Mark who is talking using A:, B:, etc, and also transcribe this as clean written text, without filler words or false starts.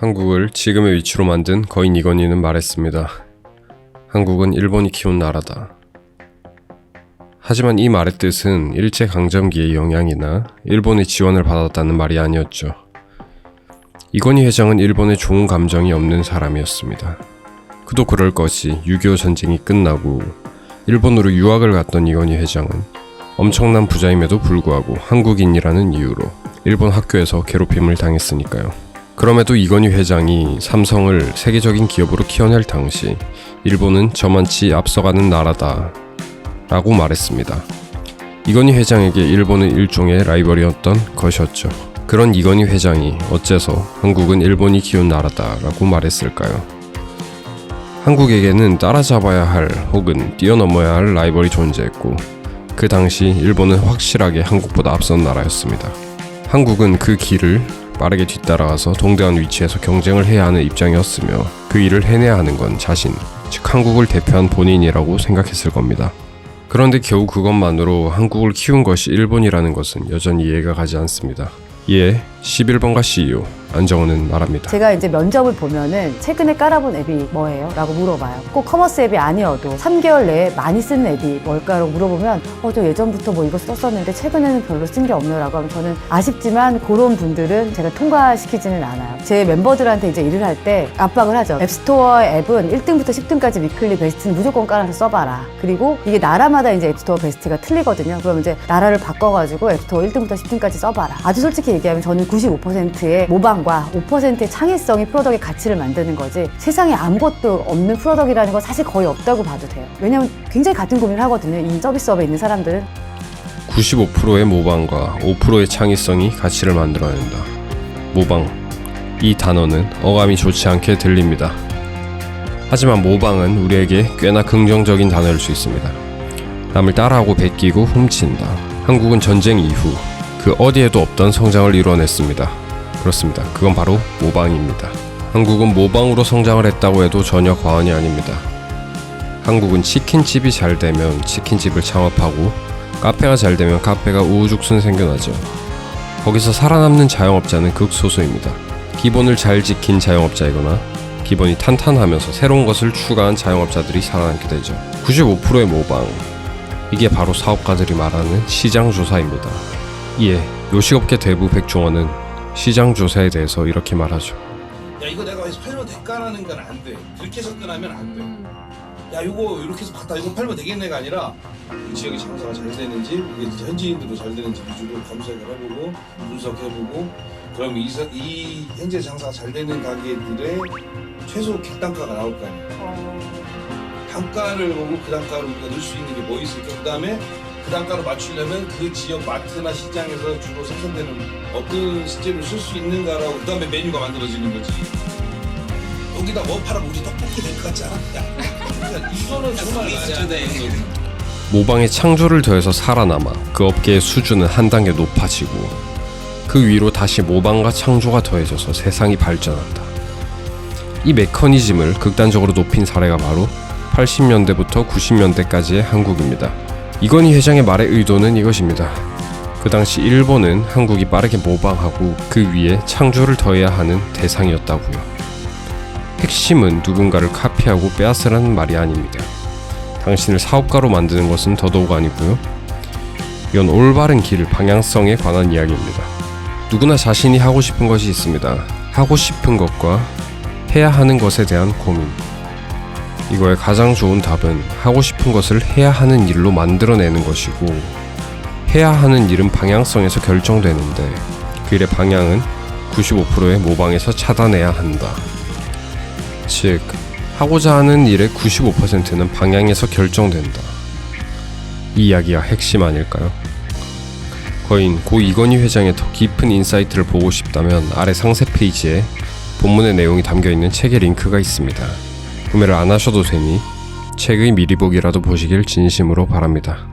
A: 한국을 지금의 위치로 만든 거인 이건희는 말했습니다. 한국은 일본이 키운 나라다. 하지만 이 말의 뜻은 일제강점기의 영향이나 일본의 지원을 받았다는 말이 아니었죠. 이건희 회장은 일본에 좋은 감정이 없는 사람이었습니다. 그도 그럴 것이 6.25 전쟁이 끝나고 일본으로 유학을 갔던 이건희 회장은 엄청난 부자임에도 불구하고 한국인이라는 이유로 일본 학교에서 괴롭힘을 당했으니까요. 그럼에도 이건희 회장이 삼성을 세계적인 기업으로 키워낼 당시 일본은 저만치 앞서가는 나라다 라고 말했습니다. 이건희 회장에게 일본은 일종의 라이벌이었던 것이었죠. 그런 이건희 회장이 어째서 한국은 일본이 키운 나라다 라고 말했을까요? 한국에게는 따라잡아야 할 혹은 뛰어넘어야 할 라이벌이 존재했고 그 당시 일본은 확실하게 한국보다 앞선 나라였습니다. 한국은 그 길을 빠르게 뒤따라가서 동대한 위치에서 경쟁을 해야 하는 입장이었으며 그 일을 해내야 하는 건 자신, 즉 한국을 대표한 본인이라고 생각했을 겁니다. 그런데 겨우 그것만으로 한국을 키운 것이 일본이라는 것은 여전히 이해가 가지 않습니다. 이에 11번가 CEO 안정훈은 말합니다.
B: 제가 이제 면접을 보면은 최근에 깔아본 앱이 뭐예요? 라고 물어봐요. 꼭 커머스 앱이 아니어도 3개월 내에 많이 쓰는 앱이 뭘까라고 물어보면 저 예전부터 뭐 이거 썼었는데 최근에는 별로 쓴 게 없네요 라고 하면 저는 아쉽지만 그런 분들은 제가 통과시키지는 않아요. 제 멤버들한테 이제 일을 할 때 압박을 하죠. 앱스토어 앱은 1등부터 10등까지 위클리 베스트는 무조건 깔아서 써봐라. 그리고 이게 나라마다 이제 앱스토어 베스트가 틀리거든요. 그러면 이제 나라를 바꿔가지고 앱스토어 1등부터 10등까지 써봐라. 아주 솔직히 얘기하면 저는 95%의 모방과 5%의 창의성이 프로덕의 가치를 만드는 거지 세상에 아무것도 없는 프로덕이라는 건 사실 거의 없다고 봐도 돼요. 왜냐면 굉장히 같은 고민을 하거든요. 이 서비스업에 있는 사람들은
A: 95%의 모방과 5%의 창의성이 가치를 만들어낸다. 모방, 이 단어는 어감이 좋지 않게 들립니다. 하지만 모방은 우리에게 꽤나 긍정적인 단어일 수 있습니다. 남을 따라하고 베끼고 훔친다. 한국은 전쟁 이후 그 어디에도 없던 성장을 이뤄냈습니다. 그렇습니다. 그건 바로 모방입니다. 한국은 모방으로 성장을 했다고 해도 전혀 과언이 아닙니다. 한국은 치킨집이 잘 되면 치킨집을 창업하고 카페가 잘 되면 카페가 우후죽순 생겨나죠. 거기서 살아남는 자영업자는 극소수입니다. 기본을 잘 지킨 자영업자이거나 기본이 탄탄하면서 새로운 것을 추가한 자영업자들이 살아남게 되죠. 95%의 모방, 이게 바로 사업가들이 말하는 시장조사입니다. 이에 요식업계 대부 백종원은 시장조사에 대해서 이렇게 말하죠.
C: 야 이거 내가 여기서 팔면 될까라는 건 안 돼. 그렇게 접근하면 안 돼. 야 이거 이렇게 해서 봤다 이거 팔면 되겠네가 아니라 이 지역의 장사가 잘 되는지 이게 현지인들도 잘 되는지 위주로 검색을 해보고 분석해보고 그럼 이 현재 장사가 잘 되는 가게들의 최소 객단가가 나올 거 아니야. 단가를 보고 그 단가로 우리가 넣을 수 있는 게 뭐 있을까. 그 다음에 그 단가로 맞추려면 그 지역 마트나 시장에서 주로 생산되는 어떤 식재료를 쓸 수 있는가라고 그 다음에 메뉴가 만들어지는 거지. 여기다 뭐 팔아면 우리 떡볶이 될 것 같지 않아? 야, 이거는 정말 말이 안 되는 거지.
A: 모방의 창조를 더해서 살아남아 그 업계의 수준은 한 단계 높아지고 그 위로 다시 모방과 창조가 더해져서 세상이 발전한다. 이 메커니즘을 극단적으로 높인 사례가 바로 80년대부터 90년대까지의 한국입니다. 이건희 회장의 말의 의도는 이것입니다. 그 당시 일본은 한국이 빠르게 모방하고 그 위에 창조를 더해야 하는 대상이었다고요. 핵심은 누군가를 카피하고 빼앗으라는 말이 아닙니다. 당신을 사업가로 만드는 것은 더더욱 아니고요. 이건 올바른 길, 방향성에 관한 이야기입니다. 누구나 자신이 하고 싶은 것이 있습니다. 하고 싶은 것과 해야 하는 것에 대한 고민. 이거의 가장 좋은 답은 하고 싶은 것을 해야 하는 일로 만들어내는 것이고 해야 하는 일은 방향성에서 결정되는데 그 일의 방향은 95%의 모방에서 찾아내야 한다. 즉, 하고자 하는 일의 95%는 방향에서 결정된다. 이 이야기가 핵심 아닐까요? 거인 고 이건희 회장의 더 깊은 인사이트를 보고 싶다면 아래 상세 페이지에 본문의 내용이 담겨있는 책의 링크가 있습니다. 구매를 안 하셔도 되니 책의 미리 보기라도 보시길 진심으로 바랍니다.